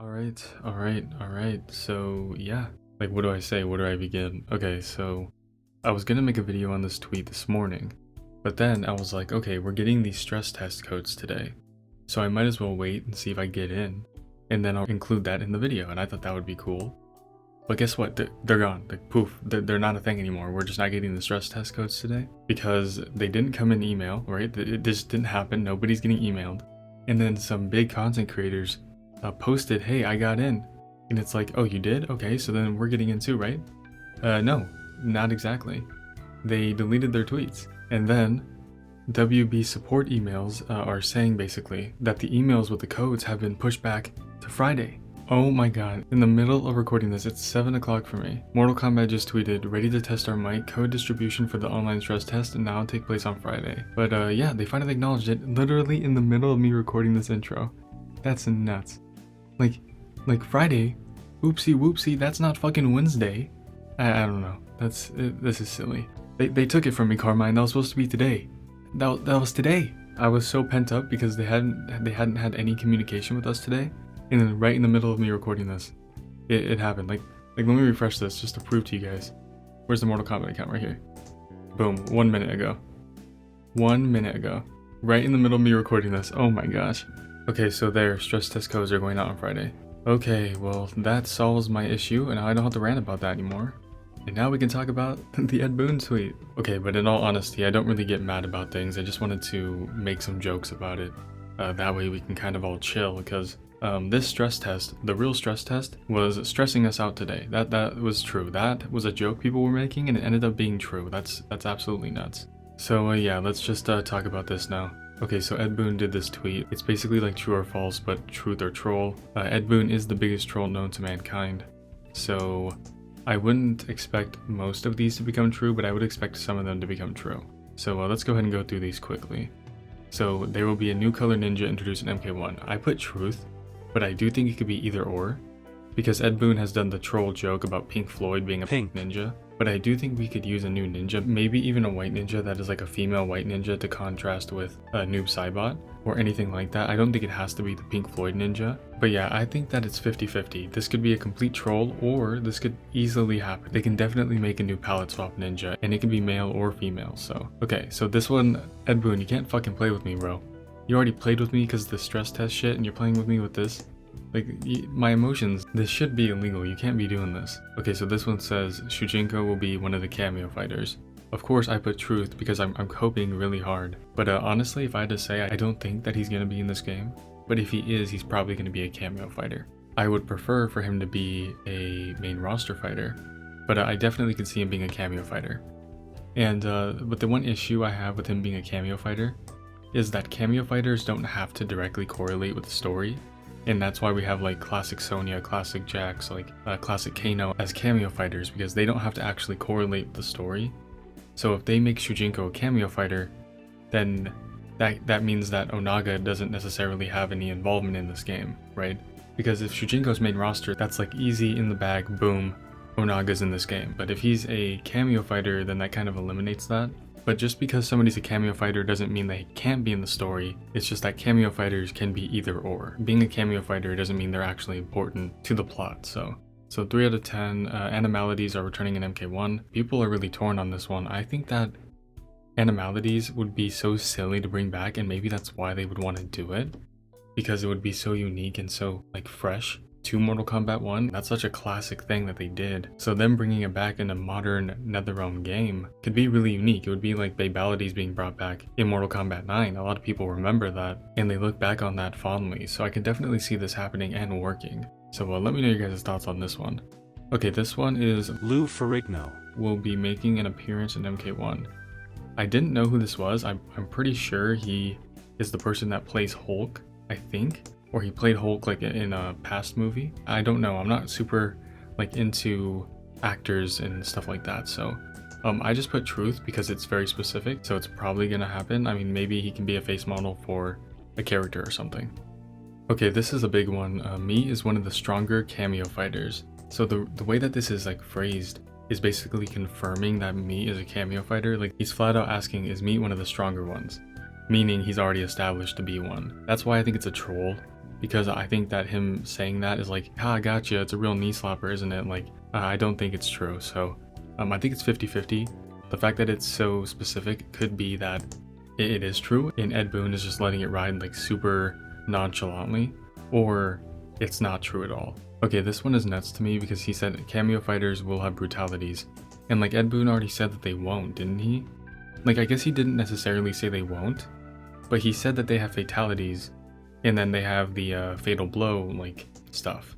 Alright. So, yeah. Like, what do I say? Where do I begin? Okay, so I was gonna make a video on this tweet this morning, but then I was like, okay, we're getting these stress test codes today, so I might as well wait and see if I get in, and then I'll include that in the video, and I thought that would be cool. But guess what? They're gone. Like, poof. They're not a thing anymore. We're just not getting the stress test codes today because they didn't come in email, right? It just didn't happen. Nobody's getting emailed. And then some big content creators posted, hey, I got in. And it's like, oh, you did? Okay, so then we're getting in too, right? No, not exactly. They deleted their tweets. And then WB support emails are saying basically that the emails with the codes have been pushed back to Friday. Oh my god, in the middle of recording this, it's 7 o'clock for me. Mortal Kombat just tweeted, ready to test our mic, code distribution for the online stress test and now take place on Friday. But yeah, they finally acknowledged it, literally in the middle of me recording this intro. That's nuts. Like Friday? Oopsie whoopsie, that's not fucking Wednesday. I don't know, this is silly. They took it from me, Carmine, that was supposed to be today. That was today. I was so pent up because they hadn't had any communication with us today. And then right in the middle of me recording this, it happened. Like let me refresh this just to prove to you guys. Where's the Mortal Kombat account? Right here. Boom, 1 minute ago. 1 minute ago. Right in the middle of me recording this. Oh my gosh. Okay, so there, stress test codes are going out on Friday. Okay, well, that solves my issue, and I don't have to rant about that anymore. And now we can talk about the Ed Boon tweet. Okay, but in all honesty, I don't really get mad about things. I just wanted to make some jokes about it. That way we can kind of all chill, because this stress test, the real stress test, was stressing us out today. That was true. That was a joke people were making, and it ended up being true. That's absolutely nuts. So yeah, let's just talk about this now. Okay, so Ed Boon did this tweet. It's basically like true or false, but truth or troll. Ed Boon is the biggest troll known to mankind. So I wouldn't expect most of these to become true, but I would expect some of them to become true. So let's go ahead and go through these quickly. So there will be a new color ninja introduced in MK1. I put truth, but I do think it could be either or, because Ed Boon has done the troll joke about Pink Floyd being a pink ninja. But I do think we could use a new ninja, maybe even a white ninja that is like a female white ninja to contrast with a Noob Saibot or anything like that. I don't think it has to be the Pink Floyd ninja. But yeah, I think that it's 50-50. This could be a complete troll, or this could easily happen. They can definitely make a new palette swap ninja, and it can be male or female. So okay, so this one, Ed Boon, you can't fucking play with me, bro. You already played with me because of the stress test shit, and you're playing with me with this? Like, my emotions, this should be illegal, you can't be doing this. Okay, so this one says, Shujinko will be one of the cameo fighters. Of course I put truth because I'm hoping really hard. But honestly, if I had to say, I don't think that he's gonna be in this game. But if he is, he's probably gonna be a cameo fighter. I would prefer for him to be a main roster fighter. But I definitely could see him being a cameo fighter. And but the one issue I have with him being a cameo fighter is that cameo fighters don't have to directly correlate with the story. And that's why we have like classic Sonya, classic Jax, like classic Kano as cameo fighters, because they don't have to actually correlate with the story. So if they make Shujinko a cameo fighter, then that means that Onaga doesn't necessarily have any involvement in this game, right? Because if Shujinko's main roster, that's like easy in the bag, boom, Onaga's in this game. But if he's a cameo fighter, then that kind of eliminates that. But just because somebody's a cameo fighter doesn't mean they can't be in the story. It's just that cameo fighters can be either or. Being a cameo fighter doesn't mean they're actually important to the plot. So 3 out of 10. Animalities are returning in MK1. People are really torn on this one. I think that Animalities would be so silly to bring back, and maybe that's why they would want to do it, because it would be so unique and so like fresh to Mortal Kombat 1. That's such a classic thing that they did. So them bringing it back in a modern NetherRealm game could be really unique. It would be like Babalities being brought back in Mortal Kombat 9. A lot of people remember that and they look back on that fondly. So I can definitely see this happening and working. So let me know your guys' thoughts on this one. Okay, this one is Lou Ferrigno will be making an appearance in MK1. I didn't know who this was. I'm pretty sure he is the person that plays Hulk, I think. Or he played Hulk like in a past movie. I don't know. I'm not super like into actors and stuff like that. So I just put truth because it's very specific. So it's probably gonna happen. I mean, maybe he can be a face model for a character or something. Okay, this is a big one. Me is one of the stronger cameo fighters. So the way that this is like phrased is basically confirming that Me is a cameo fighter. Like he's flat out asking, is Me one of the stronger ones? Meaning he's already established to be one. That's why I think it's a troll. because I think that him saying that is like, ha, I gotcha, it's a real knee slapper, isn't it? Like, I don't think it's true. So I think it's 50-50. The fact that it's so specific could be that it is true and Ed Boon is just letting it ride like super nonchalantly, or it's not true at all. Okay, this one is nuts to me because he said cameo fighters will have brutalities, and like Ed Boon already said that they won't, didn't he? Like, I guess he didn't necessarily say they won't, but he said that they have fatalities, and then they have the fatal blow like stuff.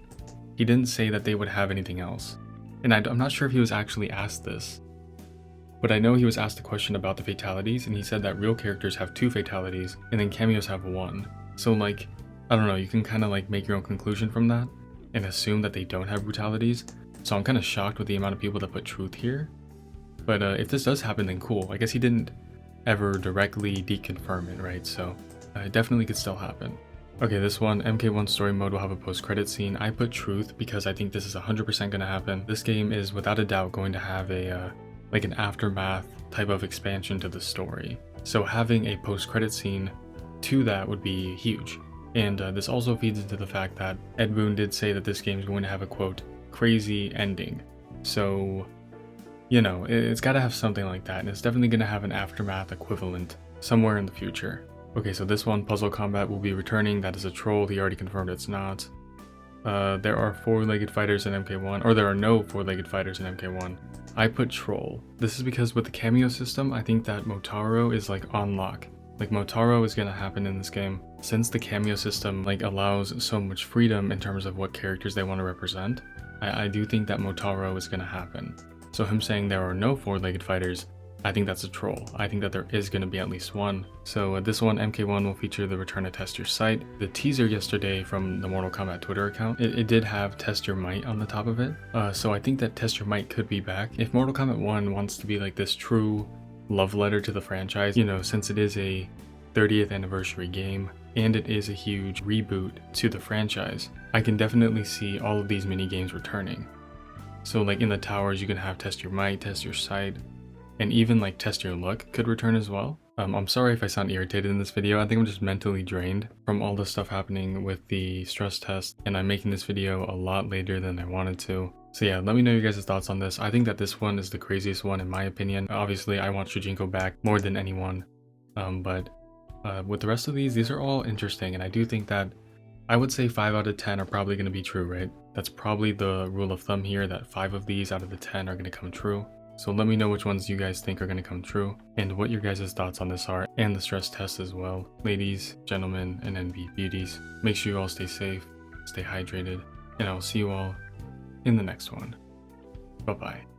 He didn't say that they would have anything else, and I'm not sure if he was actually asked this, but I know he was asked a question about the fatalities, and he said that real characters have 2 fatalities, and then cameos have 1. So like, I don't know, you can kind of like make your own conclusion from that, and assume that they don't have brutalities. So I'm kind of shocked with the amount of people that put truth here. But if this does happen, then cool. I guess he didn't ever directly deconfirm it, right? So it definitely could still happen. Okay, this one, MK1 story mode will have a post-credit scene. I put truth because I think this is 100% going to happen. This game is without a doubt going to have a like an aftermath type of expansion to the story. So having a post-credit scene to that would be huge. And this also feeds into the fact that Ed Boon did say that this game is going to have a quote, crazy ending. So, you know, it's got to have something like that, and it's definitely going to have an aftermath equivalent somewhere in the future. Okay, so this one, Puzzle Combat, will be returning. That is a troll. He already confirmed it's not. There are 4-legged fighters in MK1, or there are no 4-legged fighters in MK1. I put troll. This is because with the cameo system, I think that Motaro is like on lock. Like Motaro is going to happen in this game. Since the cameo system like allows so much freedom in terms of what characters they want to represent, I do think that Motaro is going to happen. So him saying there are no 4-legged fighters, I think that's a troll. I think that there is going to be at least one. So this one, MK1, will feature the return to Test Your Sight. The teaser yesterday from the Mortal Kombat Twitter account, it did have Test Your Might on the top of it. So I think that Test Your Might could be back. If Mortal Kombat 1 wants to be like this true love letter to the franchise, you know, since it is a 30th anniversary game and it is a huge reboot to the franchise, I can definitely see all of these mini games returning. So like in the towers, you can have Test Your Might, Test Your Sight, and even like Test Your Luck could return as well. I'm sorry if I sound irritated in this video. I think I'm just mentally drained from all the stuff happening with the stress test, and I'm making this video a lot later than I wanted to. So yeah, let me know your guys' thoughts on this. I think that this one is the craziest one in my opinion. Obviously, I want Shujinko back more than anyone, but with the rest of these are all interesting, and I do think that I would say 5 out of 10 are probably going to be true, right? That's probably the rule of thumb here, that 5 of these out of the 10 are going to come true. So let me know which ones you guys think are going to come true, and what your guys' thoughts on this are, and the stress test as well. Ladies, gentlemen, and NB beauties, make sure you all stay safe, stay hydrated, and I will see you all in the next one. Bye-bye.